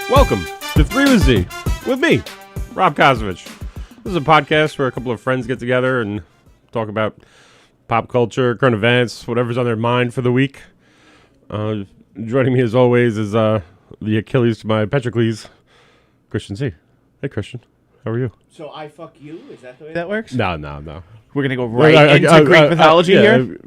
Welcome to 3 with Z with me, Rob Kosovich. This is a podcast where a couple of friends get together and talk about pop culture, current events, whatever's on their mind for the week. Joining me as always is the Achilles to my Petrocles, Christian Z. Hey, Christian. How are you? So I fuck you? Is that the way that works? No. We're going to go right into Greek mythology here?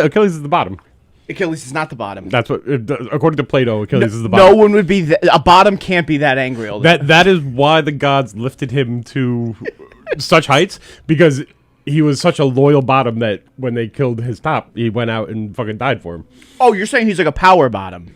Achilles is the bottom. Achilles is not the bottom. That's what, according to Plato, Achilles is the bottom. No one would be, a bottom can't be that angry all the time. That is why the gods lifted him to such heights, because he was such a loyal bottom that when they killed his top, he went out and fucking died for him. Oh, you're saying he's like a power bottom.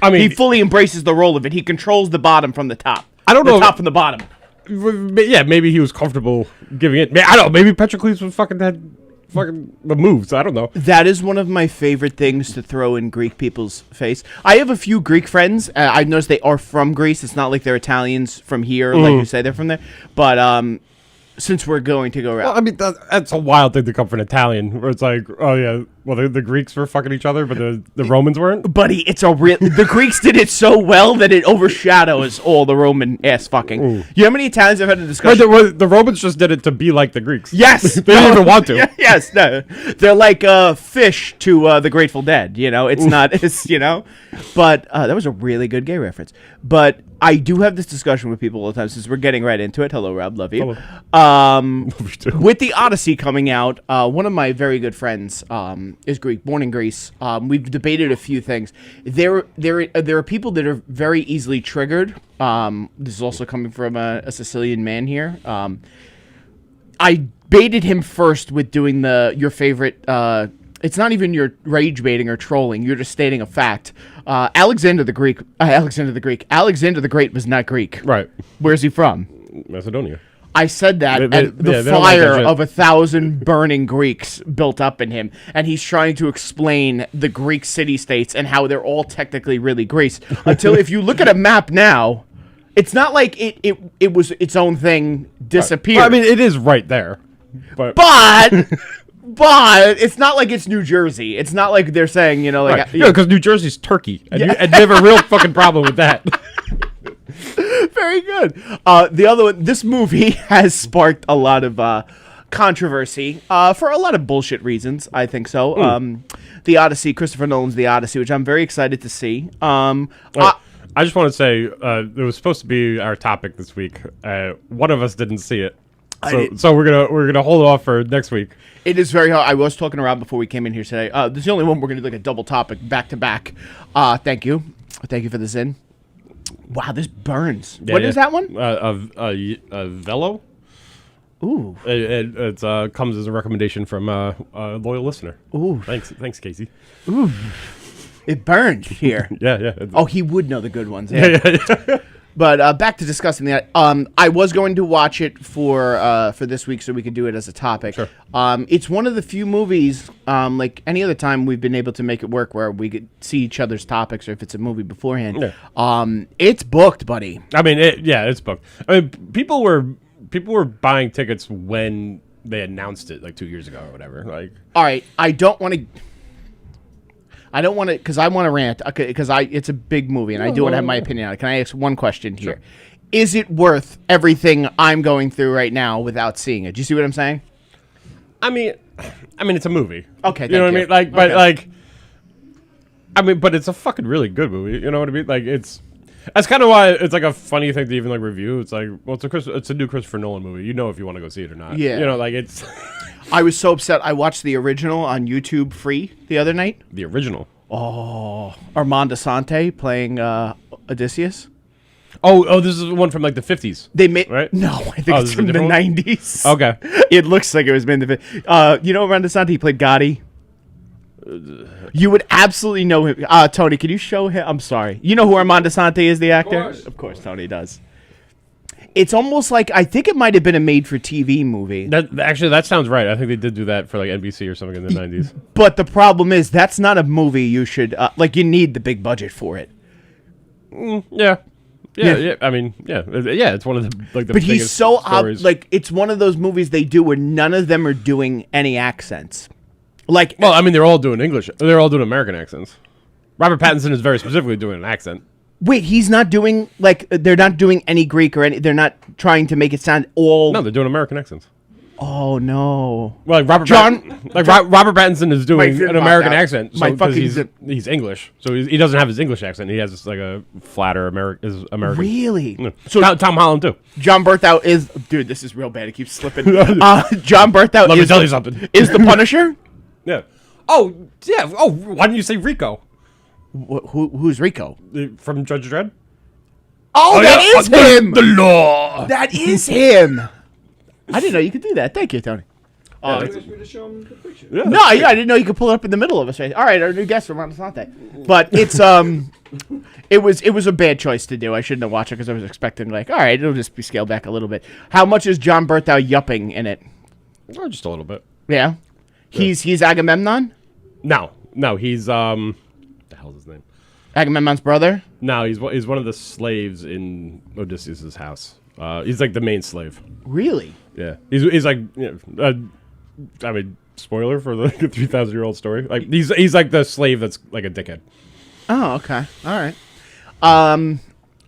I mean, he fully embraces the role of it. He controls the bottom from the top. I don't know. The top from the bottom. Yeah, maybe he was comfortable giving it. I don't know. Maybe Petrocles was had the moves. I don't know. That is one of my favorite things to throw in Greek people's face. I have a few Greek friends. I noticed they are from Greece. It's not like they're Italians from here, like you say they're from there. But since we're going to go around, well, I mean that's a wild thing to come from an Italian, where it's like, oh yeah, well the Greeks were fucking each other, but the Romans weren't. Buddy, it's a real. The Greeks did it so well that it overshadows all the Roman ass fucking. Ooh. You know how many Italians I've had a discussion? No, the Romans just did it to be like the Greeks. Yes, they didn't even want to. Yes, no, they're like fish to the Grateful Dead. You know, it's not. It's but that was a really good gay reference. But I do have this discussion with people all the time since we're getting right into it. Hello, Rob, love you. With the Odyssey coming out, one of my very good friends is Greek, born in Greece. We've debated a few things. There are people that are very easily triggered. This is also coming from a Sicilian man here. I baited him first with doing your favorite. It's not even your rage baiting or trolling. You're just stating a fact. Alexander the Great was not Greek. Right. Where's he from? Macedonia. I said that, and the fire of 1,000 burning Greeks built up in him, and he's trying to explain the Greek city-states and how they're all technically really Greece. Until if you look at a map now, it's not like it was its own thing disappeared. Well, I mean, it is right there. But it's not like it's New Jersey. It's not like they're saying, because New Jersey's Turkey, and you have a real fucking problem with that. Very good. The other one, this movie has sparked a lot of controversy for a lot of bullshit reasons. I think so. The Odyssey, Christopher Nolan's The Odyssey, which I'm very excited to see. I just want to say it was supposed to be our topic this week. One of us didn't see it, so we're gonna hold off for next week. It is very hard. I was talking around before we came in here today. This is the only one we're gonna do like a double topic back to back. Thank you for this in. Wow, this burns. Yeah, what is that one? A Velo. Ooh. It comes as a recommendation from a loyal listener. Ooh. Thanks, Casey. Ooh. It burned here. Yeah. Oh, he would know the good ones. Yeah. But back to discussing that. I was going to watch it for this week so we could do it as a topic. Sure. It's one of the few movies, like any other time we've been able to make it work where we could see each other's topics or if it's a movie beforehand. Yeah. It's booked, buddy. I mean, it's booked. I mean, people were buying tickets when they announced it like 2 years ago or whatever. Like, all right, I don't want to, because I want to rant, because it's a big movie, and I do want to have my opinion on it. Can I ask one question here? Sure. Is it worth everything I'm going through right now without seeing it? Do you see what I'm saying? I mean, it's a movie. Okay, you know what I mean? Like, but but it's a fucking really good movie. You know what I mean? Like, that's kind of why it's like a funny thing to even like review. It's like, well, it's a new Christopher Nolan movie. You know if you want to go see it or not. Yeah. You know, like it's. I was so upset. I watched the original on YouTube free the other night. The original. Oh, Armand Assante playing Odysseus. Oh, this is the one from like the 50s. They made right? No, I think it's from the 90s. Okay, it looks like it was made in the 50s. You know Armand Assante? He played Gotti. You would absolutely know him. Tony, can you show him? I'm sorry. You know who Armand Assante is, the actor? Of course, Tony does. It's almost like, I think it might have been a made-for-TV movie. That sounds right. I think they did do that for like NBC or something in the 90s. But the problem is, that's not a movie you should, you need the big budget for it. Yeah. I mean, it's one of the like the. But he's so it's one of those movies they do where none of them are doing any accents. Well, I mean, they're all doing English. They're all doing American accents. Robert Pattinson is very specifically doing an accent. Wait, he's not doing like they're not doing any Greek or any. They're not trying to make it sound all. No, they're doing American accents. Oh no! Well, like Robert Pattinson is doing an American accent, so because he's English, so he doesn't have his English accent. He has just like a flatter American. Really? Yeah. So Tom Holland too. John Berthow is dude. This is real bad. It keeps slipping. John Berthow. Let me tell you something. Is the Punisher? Yeah. Oh yeah. Oh, why didn't you say Rico? Who's Rico? From Judge Dredd? Oh, that is him! The law! That is him! I didn't know you could do that. Thank you, Tony. Yeah, You asked me to show him the picture. yeah, No, I didn't know you could pull it up in the middle of us. All right, our new guest from Montesante. But it's it was a bad choice to do. I shouldn't have watched it because I was expecting like, all right, it'll just be scaled back a little bit. How much is John Berthow yupping in it? Oh, just a little bit. Yeah, he's Agamemnon. No, he's the hell's his name? Agamemnon's brother. No, he's one of the slaves in Odysseus' house. He's like the main slave. Really? Yeah, he's like, I mean, spoiler for the 3,000-year-old story. Like he's like the slave that's like a dickhead. Oh, okay, all right.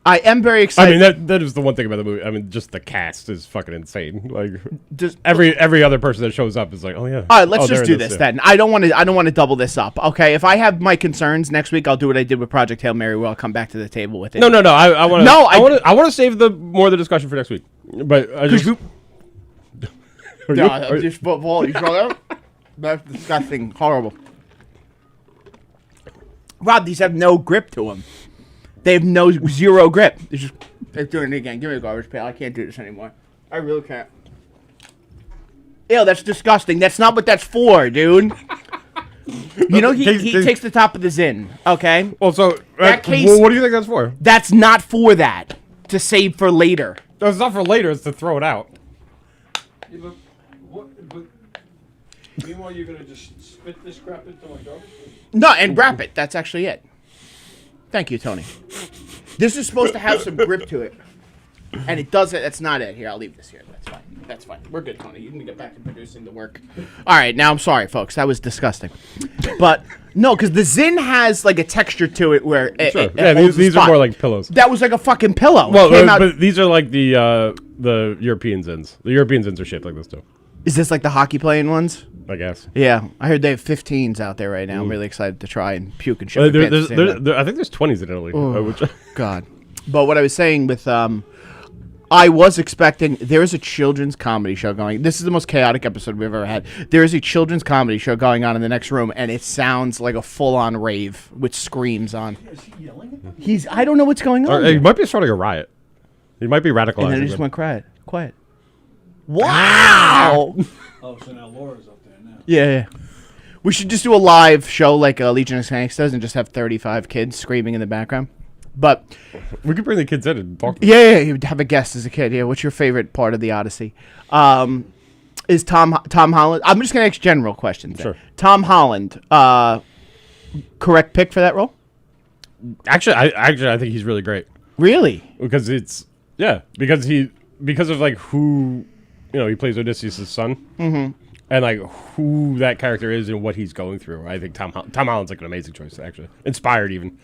I am very excited. I mean, that is the one thing about the movie. I mean, just the cast is fucking insane. Like, Just- every other person that shows up is like, oh yeah. All right, let's Oh, they're just in do this yeah. then. I don't want to double this up. Okay, if I have my concerns next week, I'll do what I did with Project Hail Mary, where I'll come back to the table with it. No. I want to. No, I want to save more of the discussion for next week. But I just. Are you- are- just football. You saw that? That's disgusting. Horrible. Rob, these have no grip to them. They have zero grip. They're doing it again. Give me a garbage pail. I can't do this anymore. I really can't. Ew, that's disgusting. That's not what that's for, dude. You know, he takes the top of the Zin, okay? Well, so That case- well, what do you think that's for? That's not for that. To save for later. No, it's not for later. It's to throw it out. Yeah, but meanwhile, you're gonna just spit this crap into my garbage? No, and wrap it. That's actually it. Thank you, Tony. This is supposed to have some grip to it. And it doesn't. That's not it. Here, I'll leave this here. That's fine. That's fine. We're good, Tony. You can get back to producing the work. All right, now I'm sorry, folks. That was disgusting. But, no, because the Zin has, like, a texture to it where it Sure. it Yeah, holds the these are spot. more like pillows. That was like a fucking pillow. Well, It came out- but these are like the European Zins. The European Zins are shaped like this too, Is this like the hockey playing ones? I guess. Yeah. I heard they have 15s out there right now. I'm really excited to try and puke and shit. Well, my pants at the same time. I think there's 20s in Italy. Which, God. But what I was saying with I was expecting there is a children's comedy show going. This is the most chaotic episode we've ever had. There is a children's comedy show going on in the next room, and it sounds like a full-on rave with screams on. Is he yelling at me? He's I don't know what's going on. or he might be starting a riot. He might be radicalizing. And then it just them. went quiet. Wow. Oh, so now Laura's up there now. Yeah. We should just do a live show like Legion of Skanks does and just have 35 kids screaming in the background. But We could bring the kids in and talk. yeah, you'd have a guest as a kid. Yeah, what's your favorite part of the Odyssey? Is Tom Holland? I'm just gonna ask general questions. Sure. Tom Holland, correct pick for that role? Actually, I think he's really great Really? because because of like who, he plays Odysseus' son, and like who that character is and what he's going through. I think Tom Holland's like an amazing choice. Actually, inspired even.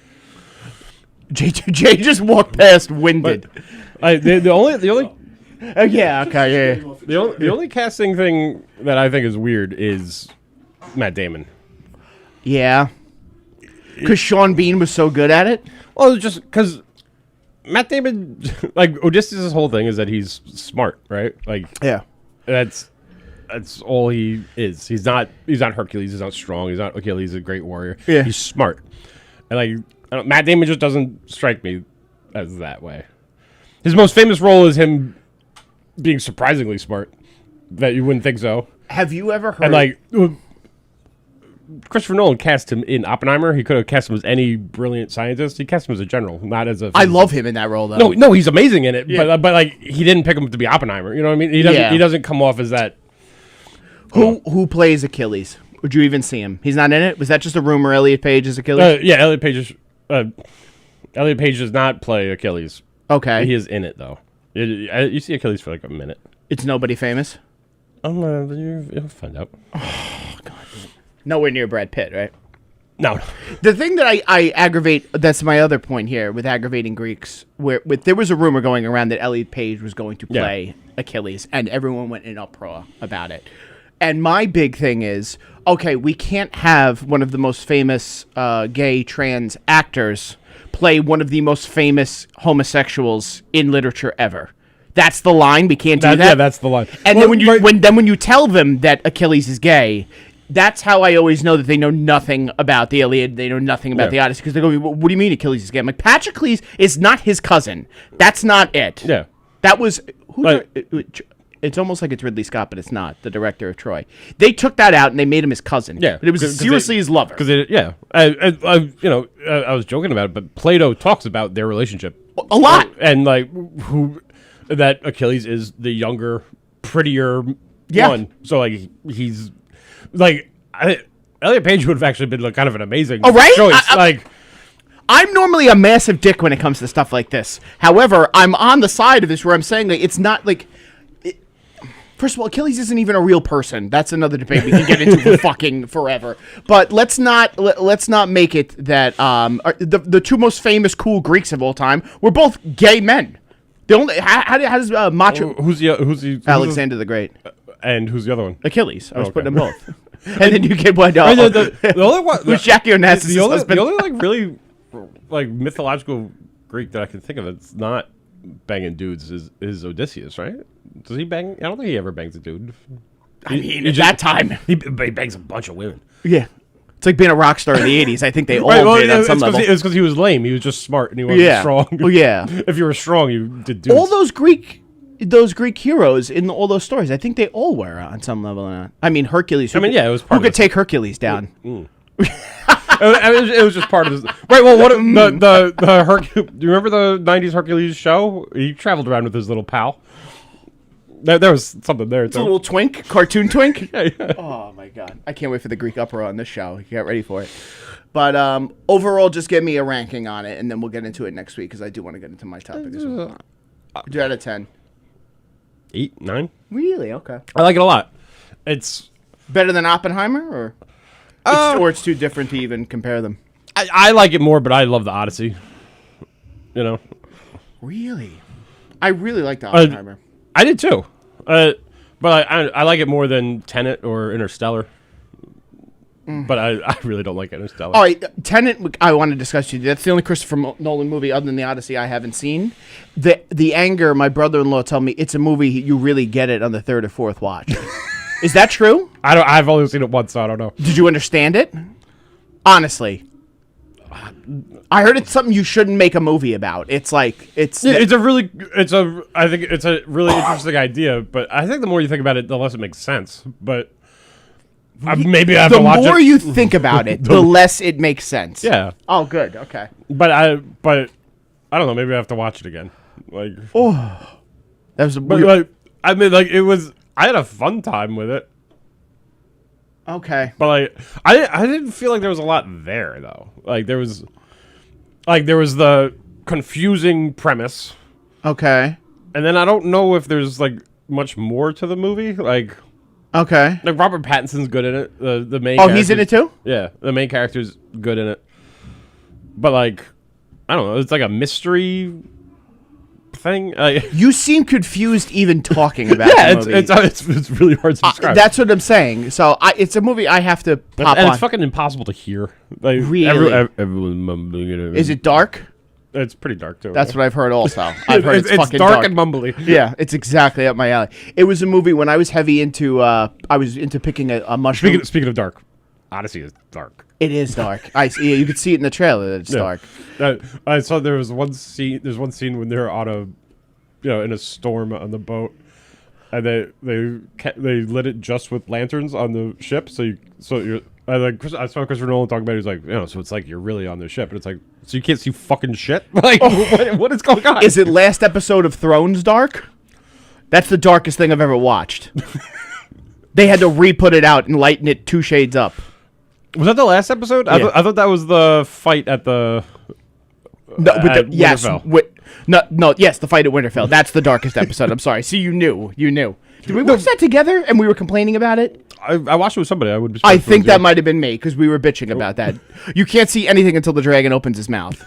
Jay just walked past winded. The only Yeah. Okay. Yeah. the only casting thing that I think is weird is Matt Damon. Yeah. Because Sean Bean was so good at it. Well, just because Matt Damon, like Odysseus' whole thing is that he's smart, right? Like Yeah. that's all he is. He's not Hercules. He's not strong. He's not Achilles. He's a great warrior. Yeah. He's smart, and like Matt Damon just doesn't strike me as that way. His most famous role is him being surprisingly smart. That you wouldn't think so. Have you ever heard? And like Christopher Nolan cast him in Oppenheimer. He could have cast him as any brilliant scientist. He cast him as a general, not as a. I love him in that role though. No, he's amazing in it. But like he didn't pick him to be Oppenheimer. You know what I mean? He doesn't. Yeah. He doesn't come off as that. Who plays Achilles? Would you even see him? He's not in it. Was that just a rumor? Elliot Page is Achilles. Yeah, Elliot Page does not play Achilles. Okay. He is in it though. You see Achilles for like a minute. It's nobody famous. You'll find out. Nowhere near Brad Pitt, right? No. The thing that I aggravate, that's my other point here with aggravating Greeks, there was a rumor going around that Elliot Page was going to play Achilles, and everyone went in uproar about it. And my big thing is, okay, we can't have one of the most famous gay trans actors play one of the most famous homosexuals in literature ever. That's the line. We can't do that. Yeah, that's the line. And then when you tell them that Achilles is gay, that's how I always know that they know nothing about the Iliad. They know nothing about the Odyssey, because they go, "What do you mean Achilles is gay?" I'm like, Patroclus is not his cousin. That's not it. Yeah. That was it's almost like it's Ridley Scott, but it's not. The director of Troy. They took that out and they made him his cousin. Yeah, but it was seriously his lover. Because I was joking about it, but Plato talks about their relationship a lot, and like that Achilles is the younger, prettier one. So like he's like Elliot Page would have actually been like kind of an amazing choice. I'm normally a massive dick when it comes to stuff like this. However, I'm on the side of this where I'm saying that it's not like. First of all, Achilles isn't even a real person. That's another debate we can get into for fucking forever. But let's not make it that the two most famous cool Greeks of all time were both gay men. The only how does Macho who's Alexander the Great and who's the other one? Achilles. I was putting them both. And then you get what? The only one who's Jackie Onassis' husband? The only like really like mythological Greek that I can think of that's not banging dudes is Odysseus, right? Does he bang? I don't think he ever bangs a dude. At that time, he bangs a bunch of women. Yeah, it's like being a rock star in the '80s. I think they all did on some level. It was because he was lame. He was just smart and he wasn't strong. Oh yeah. If you were strong, you did dudes. All those Greek heroes in all those stories, I think they all were on some level. I mean, Hercules. It was part who could take Hercules down. It was just part of this. Right. Well, what the Hercules? Do you remember the '90s Hercules show? He traveled around with his little pal. There was something there. It's a little twink, cartoon twink. Yeah. Oh my god, I can't wait for the Greek uproar on this show. Get ready for it. But overall, just give me a ranking on it, and then we'll get into it next week because I do want to get into my topic as well. 2 out of 10. 8, 9. Really? Okay. I like it a lot. It's better than Oppenheimer, or it's too different to even compare them. I like it more, but I love the Odyssey. You know. Really, I really like the Oppenheimer. I did too, but I like it more than Tenet or Interstellar. But I really don't like Interstellar. All right, Tenet, I want to discuss with you. That's the only Christopher Nolan movie other than The Odyssey I haven't seen. The anger, my brother-in-law told me it's a movie you really get it on the 3rd or 4th watch. Is that true? I've only seen it once, so I don't know. Did you understand it? Honestly. I heard it's something you shouldn't make a movie about. It's like I think it's a really interesting idea, but I think the more you think about it, the less it makes sense. But maybe I have to watch it. The more you think about it, the less it makes sense. Yeah. Oh, good. Okay. But I don't know. Maybe I have to watch it again. Like, that was. I had a fun time with it. Okay. But I didn't feel like there was a lot there though. There was the confusing premise. Okay. And then I don't know if there's much more to the movie. Okay. Robert Pattinson's good in it. The main. Oh, he's in it too? Yeah, the main character's good in it. But I don't know. It's like a mystery thing. You seem confused even talking about the movie. It's really hard to describe. That's what I'm saying. So it's a movie I have to pop on. It's fucking impossible to hear. Really? Everyone's mumbling it. Is it dark? It's pretty dark too. That's what I've heard also. I've heard it's fucking dark and mumbly. Yeah, it's exactly up my alley. It was a movie when I was heavy into picking a mushroom. Speaking of dark, Odyssey is dark. It is dark. You could see it in the trailer that it's dark. I saw there was one scene. There's one scene when they're on in a storm on the boat, and they lit it just with lanterns on the ship. I saw Christopher Nolan talking about it. He's like, so it's like you're really on the ship, and it's like, so you can't see fucking shit. What is going on? Is it last episode of Thrones dark? That's the darkest thing I've ever watched. They had to re-put it out and lighten it 2 shades up. Was that the last episode? Yeah. I thought that was the fight at the. Yes. No, yes, the fight at Winterfell. That's the darkest episode. I'm sorry. See, you knew. Did we watch that together and we were complaining about it? I watched it with somebody. I would. I think that might have been me because we were bitching about that. You can't see anything until the dragon opens his mouth.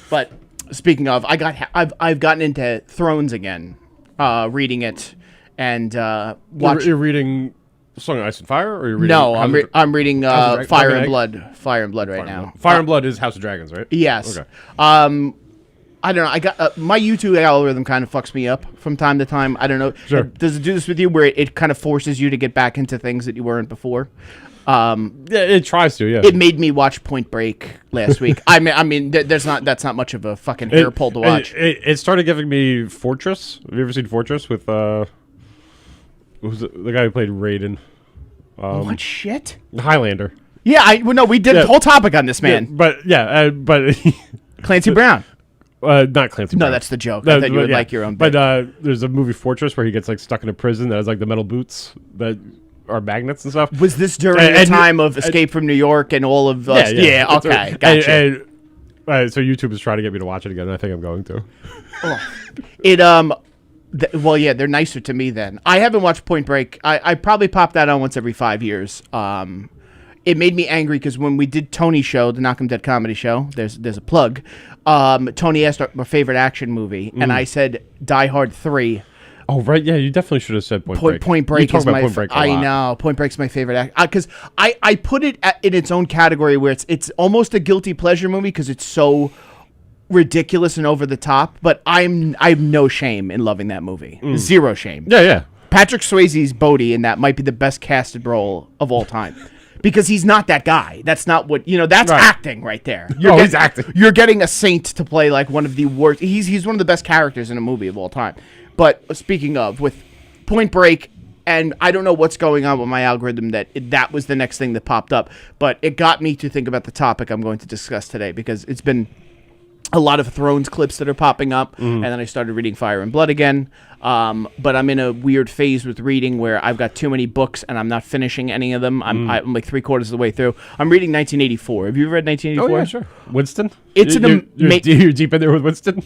But speaking of, I've gotten into Thrones again, reading it, and You're reading Song of Ice and Fire, or you're reading? No, I'm reading Fire and Egg? Blood. Fire and Blood right now. Fire and Blood is House of Dragons, right? Yes. Okay. I don't know. I got my YouTube algorithm kind of fucks me up from time to time. I don't know. Sure. Does it do this with you, where it kind of forces you to get back into things that you weren't before? Yeah, it tries to. Yeah. It made me watch Point Break last week. I mean, that's not much of a fucking hair pull to watch. It started giving me Fortress. Have you ever seen Fortress with who's the guy who played Raiden? What shit? Highlander. Yeah, we did a whole topic on this man. Yeah, but Clancy Brown. not Clancy Brown. No, that's the joke. I thought you would like your own bit. But there's a movie Fortress where he gets like stuck in a prison that has like the metal boots that are magnets and stuff. Was this during the time of Escape from New York and all of us? Yeah, okay, gotcha. So YouTube is trying to get me to watch it again, and I think I'm going to. Well, yeah, they're nicer to me then. I haven't watched Point Break. I probably pop that on once every 5 years. It made me angry because when we did Tony's show, the Knock 'em Dead comedy show, there's a plug. Tony asked our favorite action movie, and I said Die Hard 3. Oh, right. Yeah, you definitely should have said Point Break. Point Break is my Point Break a lot. I know. Point Break's my favorite act. Because I put it in its own category where it's almost a guilty pleasure movie because it's so ridiculous and over the top. But I have no shame in loving that movie. Zero shame. Yeah. Patrick Swayze's Bodhi in that might be the best casted role of all time. Because he's not that guy. That's not what that's right. Acting right there. He's acting. You're getting a saint to play like one of the worst. He's one of the best characters in a movie of all time. But speaking of, with Point Break, and I don't know what's going on with my algorithm that was the next thing that popped up, but it got me to think about the topic I'm going to discuss today because it's been a lot of Thrones clips that are popping up, and then I started reading Fire and Blood again. But I'm in a weird phase with reading where I've got too many books and I'm not finishing any of them. I'm like 3/4 of the way through. I'm reading 1984. Have you ever read 1984? Oh, yeah, sure. Winston? It's you're deep in there with Winston?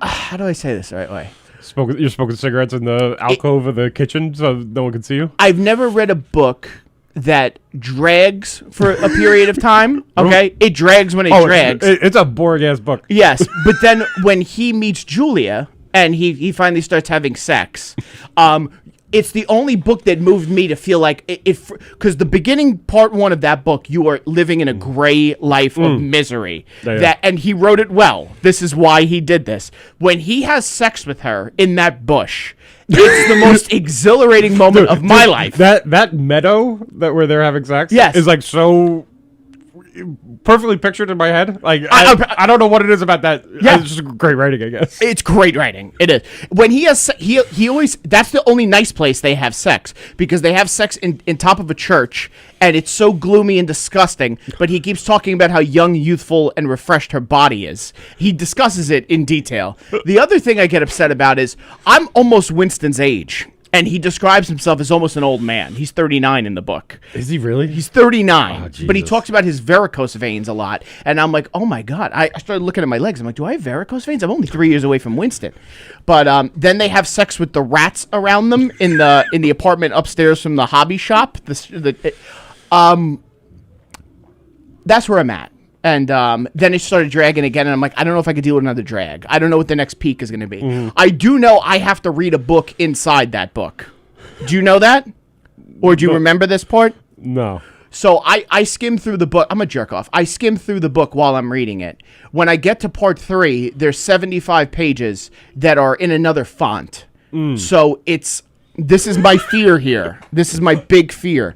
How do I say this the right way? You're smoking cigarettes in the alcove of the kitchen so no one can see you? I've never read a book that drags for a period of time. Okay? It drags when it drags. It's a boring-ass book. Yes, but then when he meets Julia and he finally starts having sex, it's the only book that moved me to feel like it because the beginning part 1 of that book, you are living in a gray life of misery. And he wrote it well. This is why he did this. When he has sex with her in that bush, it's the most exhilarating moment of my life. That meadow where they're having sex is like so perfectly pictured in my head. Like I don't know what it is about that. Yeah. It's just great writing, I guess. It's great writing. It is. When he has he always that's the only nice place they have sex because they have sex in top of a church and it's so gloomy and disgusting, but he keeps talking about how young, youthful and refreshed her body is. He discusses it in detail. The other thing I get upset about is I'm almost Winston's age. And he describes himself as almost an old man. He's 39 in the book. Is he really? He's 39. Oh, but he talks about his varicose veins a lot. And I'm like, oh my God. I started looking at my legs. I'm like, do I have varicose veins? I'm only 3 years away from Winston. But then they have sex with the rats around them in the apartment upstairs from the hobby shop. That's where I'm at. And then it started dragging again, and I'm like, I don't know if I could deal with another drag. I don't know what the next peak is going to be. I do know I have to read a book inside that book. Do you know that? Or do you remember this part? No. So I skim through the book. I'm a jerk off. I skim through the book while I'm reading it. When I get to part 3, there's 75 pages that are in another font. So this is my fear here. This is my big fear.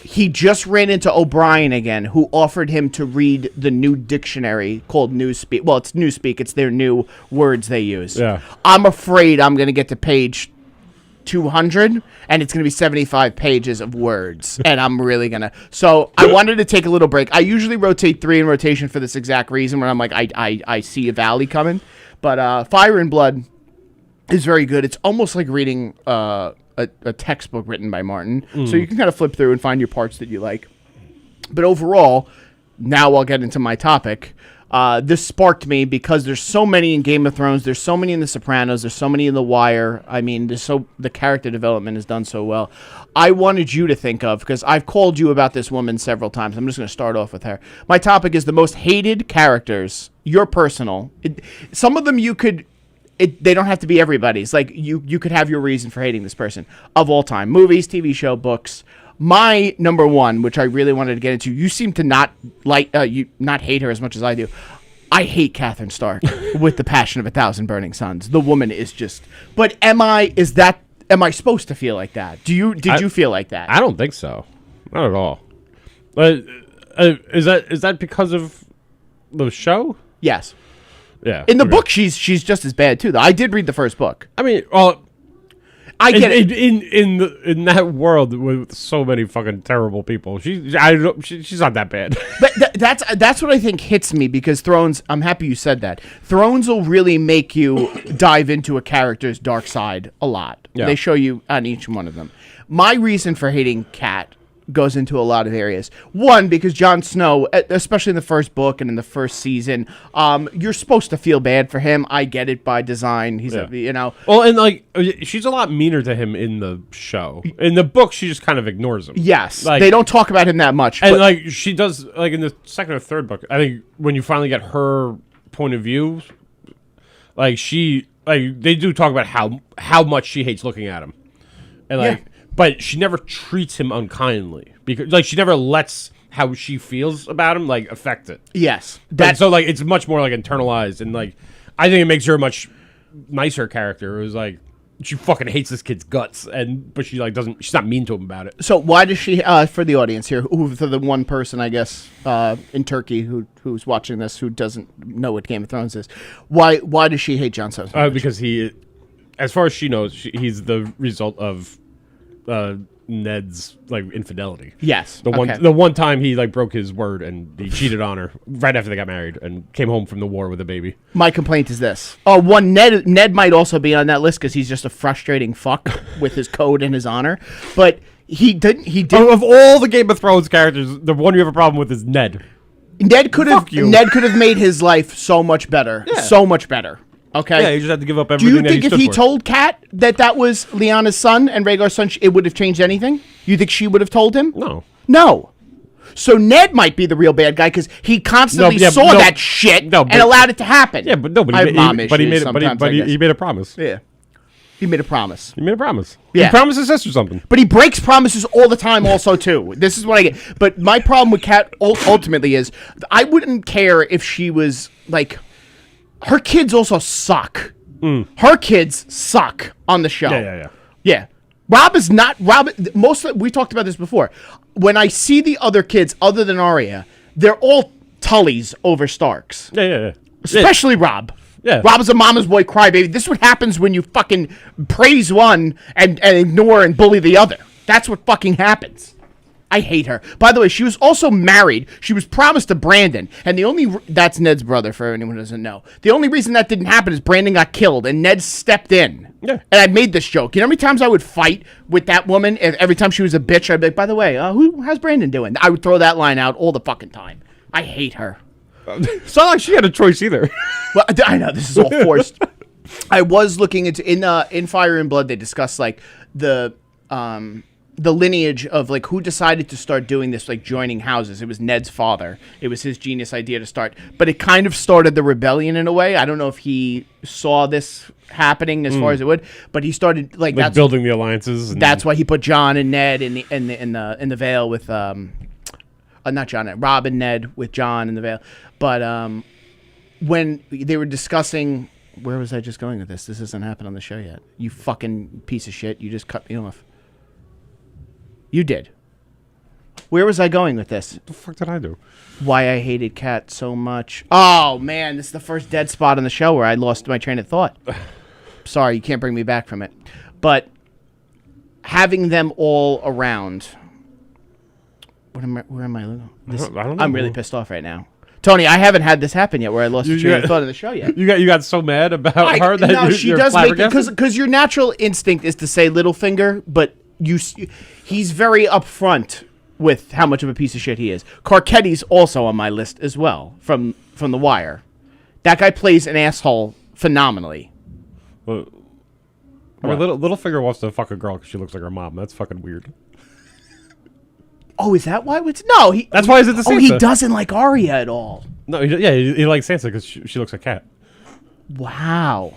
He just ran into O'Brien again, who offered him to read the new dictionary called Newspeak. Well, it's Newspeak. It's their new words they use. Yeah. I'm afraid I'm going to get to page 200, and it's going to be 75 pages of words, and I'm really going to... So I wanted to take a little break. I usually rotate 3 in rotation for this exact reason, where I'm like, I see a valley coming. But Fire and Blood is very good. It's almost like reading... a textbook written by Martin. So you can kind of flip through and find your parts that you like. But overall, now I'll get into my topic. this sparked me because there's so many in Game of Thrones, there's so many in The Sopranos, there's so many in The Wire. I mean, the character development is done so well. I wanted you to think of, because I've called you about this woman several times. I'm just going to start off with her. My topic is the most hated characters. Your personal. Some of them you could. They don't have to be everybody's. Like you could have your reason for hating this person of all time. Movies, TV show, books. My number one, which I really wanted to get into, you seem to not not hate her as much as I do. I hate Catherine Stark with the passion of 1,000 burning suns. The woman is just. But am I supposed to feel like that? Did you feel like that? I don't think so. Not at all. Is that because of the show? Yes. Yeah. In the book, she's just as bad too. Though I did read the first book. I mean, well, I get it. In that world with so many fucking terrible people, she's not that bad. But that's what I think hits me, because Thrones. I'm happy you said that. Thrones will really make you dive into a character's dark side a lot. Yeah. They show you on each one of them. My reason for hating Kat goes into a lot of areas. One, because Jon Snow, especially in the first book and in the first season, you're supposed to feel bad for him. I get it by design. He's Well, and like she's a lot meaner to him in the show. In the book, she just kind of ignores him. Yes, like, they don't talk about him that much. And like she does, like in the second or third book, I think when you finally get her point of view, like they do talk about how much she hates looking at him, and like. Yeah. But she never treats him unkindly, because like she never lets how she feels about him like affect it. Yes, so like it's much more like internalized, and like I think it makes her a much nicer character. It was like she fucking hates this kid's guts, but she like doesn't. She's not mean to him about it. So why does she? For the audience here, for the one person I guess in Turkey who's watching this who doesn't know what Game of Thrones is, why does she hate Jon Snow? Because he, as far as she knows, he's the result of. Ned's like infidelity. Yes. The one time he like broke his word and he cheated on her right after they got married and came home from the war with a baby. My complaint is this. Ned might also be on that list because he's just a frustrating fuck with his code and his honor. But he did. Of all the Game of Thrones characters, the one you have a problem with is Ned. Ned could have made his life so much better. Yeah. So much better. Okay. Yeah, you just have to give up everything. Do you think if he told Kat that was Lyanna's son and Rhaegar's son, it would have changed anything? You think she would have told him? No. So Ned might be the real bad guy because he constantly saw that shit and allowed it to happen. Yeah, but nobody. He made a promise. Yeah. He made a promise. Yeah. He promised his sister something. But he breaks promises all the time also, too. This is what I get. But my problem with Kat ultimately is I wouldn't care if she was like... Her kids also suck. Her kids suck on the show. Yeah. Rob is not... we talked about this before. When I see the other kids, other than Arya, they're all Tullys over Starks. Yeah. Especially Rob. Yeah. Rob is a mama's boy crybaby. This is what happens when you fucking praise one and ignore and bully the other. That's what fucking happens. I hate her. By the way, she was also married. She was promised to Brandon. And that's Ned's brother, for anyone who doesn't know. The only reason that didn't happen is Brandon got killed and Ned stepped in. Yeah. And I made this joke. You know how many times I would fight with that woman? Every time she was a bitch, I'd be like, by the way, how's Brandon doing? I would throw that line out all the fucking time. I hate her. It's not like she had a choice either. Well, I know, this is all forced. I was looking into, in Fire and Blood, they discussed, like, the lineage of like who decided to start doing this, like joining houses. It was Ned's father. It was his genius idea to start, but it kind of started the rebellion in a way. I don't know if he saw this happening as far as it would, but he started like that's building the alliances. That's why he put Jon and Ned in the Vale with not Jon, Rob and Ned with Jon in the Vale. But when they were discussing, where was I just going with this? This hasn't happened on the show yet. You fucking piece of shit! You just cut me off. You did. Where was I going with this? What the fuck did I do? Why I hated Kat so much. Oh, man. This is the first dead spot on the show where I lost my train of thought. Sorry, you can't bring me back from it. But having them all around. Where am I? I don't know. I'm really pissed off right now. Tony, I haven't had this happen yet where I lost the train of thought in the show yet. You got so mad about her that she does make it because your natural instinct is to say Littlefinger, but he's very upfront with how much of a piece of shit he is. Carcetti's also on my list as well from The Wire. That guy plays an asshole phenomenally. Well, I mean, Littlefinger wants to fuck a girl because she looks like her mom. That's fucking weird. Oh, is that why? No, he. That's why he's at the Sansa. Oh, he doesn't like Arya at all. No, he likes Sansa because she looks like Cat. Wow.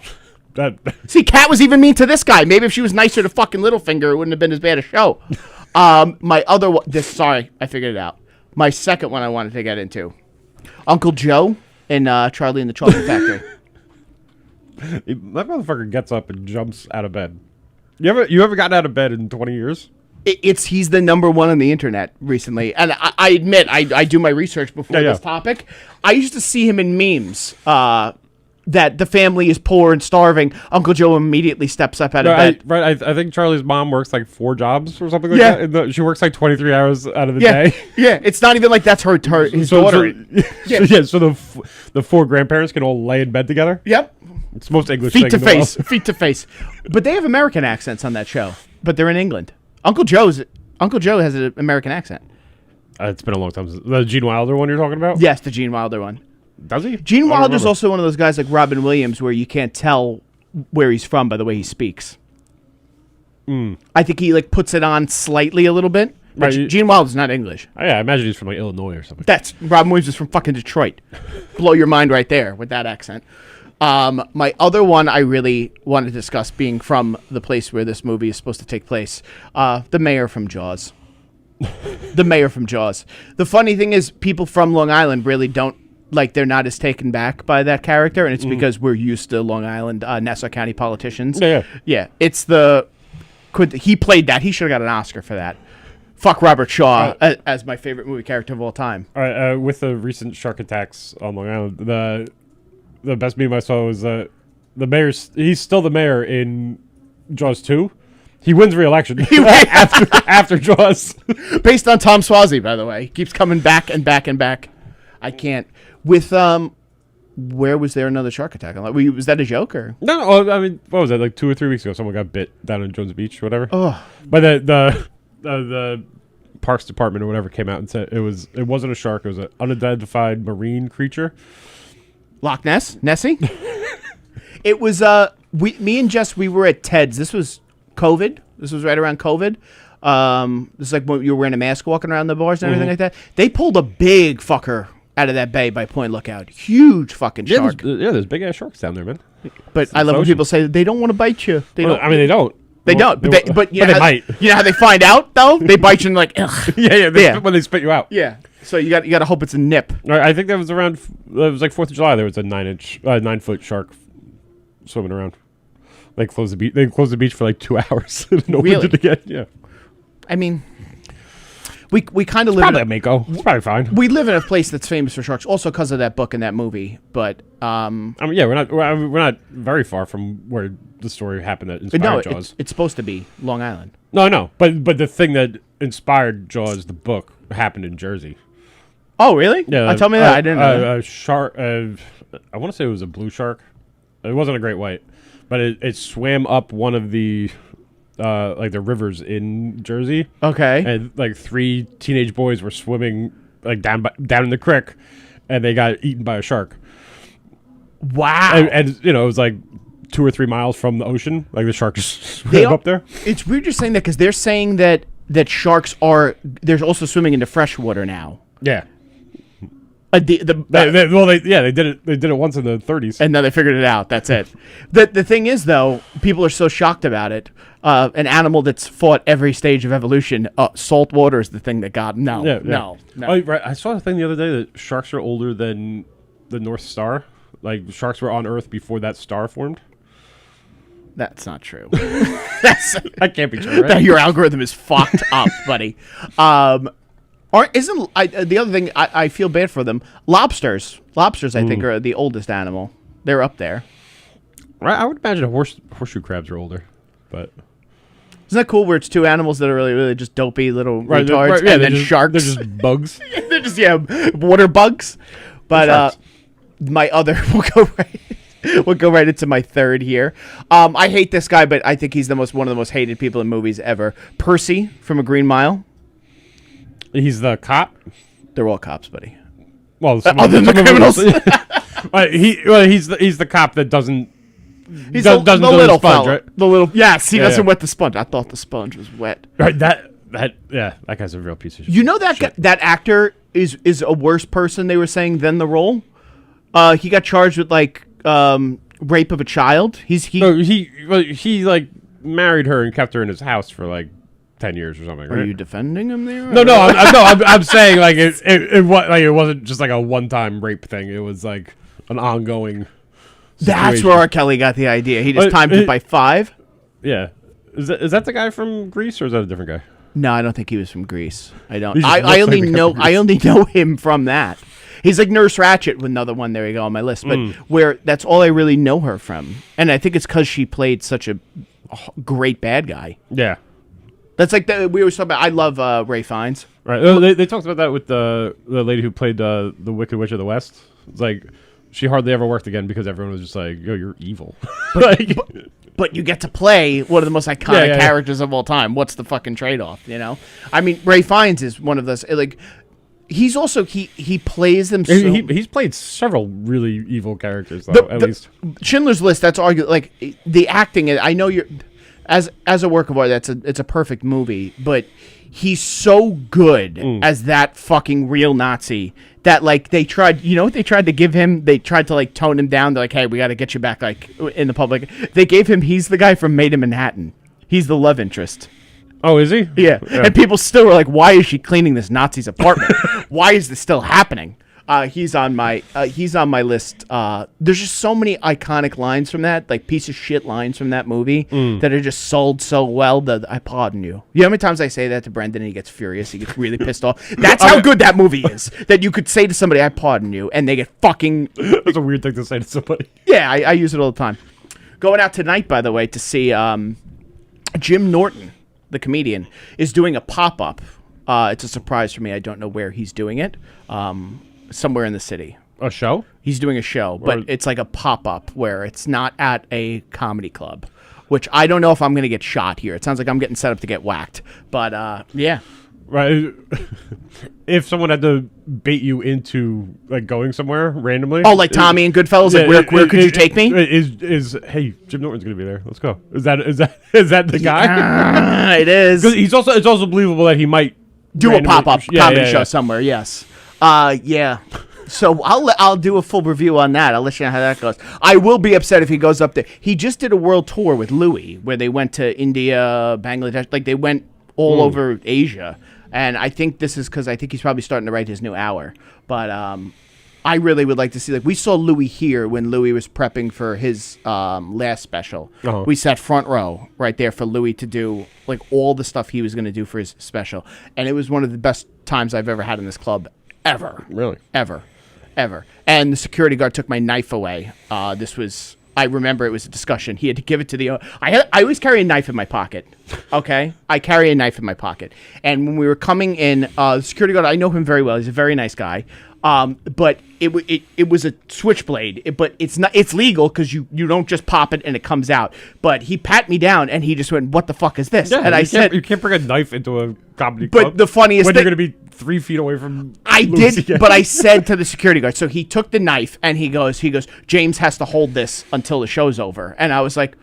See, Cat was even mean to this guy. Maybe if she was nicer to fucking Littlefinger, it wouldn't have been as bad a show. My other one. Sorry, I figured it out. My second one I wanted to get into, Uncle Joe in Charlie and the Chocolate Factory. That motherfucker gets up and jumps out of bed. You ever gotten out of bed in 20 years? He's the number one on the internet recently, and I admit I do my research before this topic. I used to see him in memes that the family is poor and starving. Uncle Joe immediately steps up out of bed. I think Charlie's mom works like 4 jobs or something like that. She works like 23 hours out of the day. Yeah, it's not even like that's his daughter. So the 4 grandparents can all lay in bed together. Yep. It's the most English feet thing to face, feet to face. But they have American accents on that show. But they're in England. Uncle Joe has an American accent. It's been a long time. The Gene Wilder one you're talking about? Yes, the Gene Wilder one. Does he? Gene Wilder's also one of those guys like Robin Williams where you can't tell where he's from by the way he speaks. I think he like puts it on slightly a little bit. But Gene Wilder's not English. Oh, yeah, I imagine he's from like Illinois or something. Robin Williams is from fucking Detroit. Blow your mind right there with that accent. My other one I really want to discuss being from the place where this movie is supposed to take place. The mayor from Jaws. The mayor from Jaws. The funny thing is people from Long Island really don't, like, they're not as taken back by that character, and it's because we're used to Long Island, Nassau County politicians. Yeah, it's he played that. He should have got an Oscar for that. Fuck Robert Shaw as my favorite movie character of all time. All right, with the recent shark attacks on Long Island, the best meme I saw was the mayor's. He's still the mayor in Jaws 2. He wins re-election after Jaws. Based on Tom Swazi, by the way. He keeps coming back and back and back. I can't. With, where was there another shark attack? Was that a joke or? No, I mean, what was that? Like 2 or 3 weeks ago, someone got bit down in Jones Beach or whatever. Oh. But the Parks Department or whatever came out and said it wasn't a shark. It was an unidentified marine creature. Loch Ness? Nessie? It was, me and Jess, we were at Ted's. This was COVID. This was right around COVID. This is like when you were wearing a mask walking around the bars and everything like that. They pulled a big fucker out of that bay by Point Lookout. Huge fucking shark. There's big ass sharks down there, man. But I love when people say they don't want to bite you. They don't. I mean, they don't. They don't. But they might. You know how they find out though? They bite you and like, ugh. Yeah. When they spit you out. Yeah. So you got to hope it's a nip. I think that was around. It was like 4th of July. There was a 9-foot shark swimming around. They closed the beach for like 2 hours and opened it again. Yeah. I mean, we kind of live probably a Mako. It's probably fine. We live in a place that's famous for sharks, also because of that book and that movie. But I mean, yeah, we're not very far from where the story happened that inspired Jaws. It's supposed to be Long Island. No, but the thing that inspired Jaws, the book, happened in Jersey. Oh, really? Yeah. Tell me that. I didn't know. A shark. I want to say it was a blue shark. It wasn't a great white, but it swam up one of the like the rivers in Jersey. Okay. And like 3 teenage boys were swimming like down in the creek, and they got eaten by a shark. Wow. And you know, it was like 2 or 3 miles from the ocean. Like the shark just swam up there. It's weird you're saying that because they're saying that sharks they're also swimming into fresh water now. Yeah. They did it. They did it once in the 30s, and now they figured it out. That's it. The thing is, though, people are so shocked about it. An animal that's fought every stage of evolution. Salt water is the thing that got no. Oh, right. I saw a thing the other day that sharks are older than the North Star. Like sharks were on Earth before that star formed. That's not true. That can't be true. Right? Your algorithm is fucked up, buddy. The other thing I feel bad for them? Lobsters, I think, are the oldest animal. They're up there. Right, I would imagine horseshoe crabs are older, but isn't that cool? Where it's 2 animals that are really, really just dopey little retards, and then sharks. They're just bugs. They're just water bugs. But my other we'll go right into my third here. I hate this guy, but I think he's one of the most hated people in movies ever. Percy from A Green Mile. He's the cop. They're all cops, buddy. Well, Other than the criminals. He's the cop that doesn't. He's doesn't the do the little sponge, fella. right? The little. Yes, he Yeah, doesn't yeah. wet the sponge. I thought the sponge was wet. Right. That guy's a real piece of shit. You know that that actor is a worse person, they were saying, than the role. He got charged with like rape of a child. He like married her and kept her in his house for like 10 years or something. Are Right? you defending him there? No, I'm saying like it wasn't just like a one-time rape thing. It was like an ongoing. That's situation. where R. Kelly got the idea. He just timed it by 5. Yeah. Is that the guy from Greece or is that a different guy? No, I don't think he was from Greece. I don't. He just I looks only like the guy know. from I Greece. only know him from that. He's like Nurse Ratched, with another one. There you go on my list. But where that's all I really know her from, and I think it's because she played such a great bad guy. Yeah. That's like we were talking about. I love Ray Fiennes. Right. They talked about that with the lady who played the Wicked Witch of the West. It's like she hardly ever worked again because everyone was just like, "Yo, you're evil." But you get to play one of the most iconic Yeah. characters of all time. What's the fucking trade-off? You know, I mean, Ray Fiennes is one of those like. He's also he plays them. So, he's played several really evil characters though. At least Schindler's List. That's arguably like the acting. I know you're as a work of art. It's a perfect movie, but he's so good as that fucking real Nazi that like they tried. You know what they tried to give him? They tried to like tone him down. They're like, hey, we got to get you back like in the public. They gave him. He's the guy from Made in Manhattan. He's the love interest. Oh, is he? Yeah. And people still were like, why is she cleaning this Nazi's apartment? Why is this still happening? He's on my list. There's just so many iconic lines from that, like piece of shit lines from that movie that are just sold so well that I pardon you. You know how many times I say that to Brendan and he gets furious, he gets really pissed off? That's how good that movie is. That you could say to somebody, I pardon you, and they get fucking... That's a weird thing to say to somebody. Yeah, I use it all the time. Going out tonight, by the way, to see Jim Norton, the comedian, is doing a pop-up. It's a surprise for me. I don't know where he's doing it. Somewhere in the city. A show? He's doing a show, but it's like a pop-up where it's not at a comedy club, which I don't know if I'm going to get shot here. It sounds like I'm getting set up to get whacked. But, yeah. Right. If someone had to bait you into like going somewhere randomly. Oh, like Tommy and Goodfellas? Yeah, like, where could you take me? Is hey, Jim Norton's gonna be there. Let's go. Is that the guy? It is. It's also believable that he might Do a randomly- pop-up Yeah, comedy yeah, show yeah. somewhere, yes. Yeah. So I'll do a full review on that. I'll let you know how that goes. I will be upset if he goes up there. He just did a world tour with Louis, where they went to India, Bangladesh, like they went all over Asia. And I think this is because I think he's probably starting to write his new hour. But I really would like to see, like, we saw Louis here when Louis was prepping for his last special. Uh-huh. We sat front row right there for Louis to do like all the stuff he was going to do for his special. And it was one of the best times I've ever had in this club ever. Really? Ever. And the security guard took my knife away. I remember it was a discussion. He had to give it to the... I always carry a knife in my pocket, okay? I carry a knife in my pocket. And when we were coming in, the security guard, I know him very well. He's a very nice guy. But it was a switchblade. But it's legal because you don't just pop it and it comes out. But he pat me down and he just went, "What the fuck is this?" Yeah, and I said... you can't bring a knife into a comedy But club. the funniest when thing... you're gonna be 3 feet away from. I Louis did, CK. but I said to the security guard, so he took the knife and he goes, James has to hold this until the show's over. And I was like,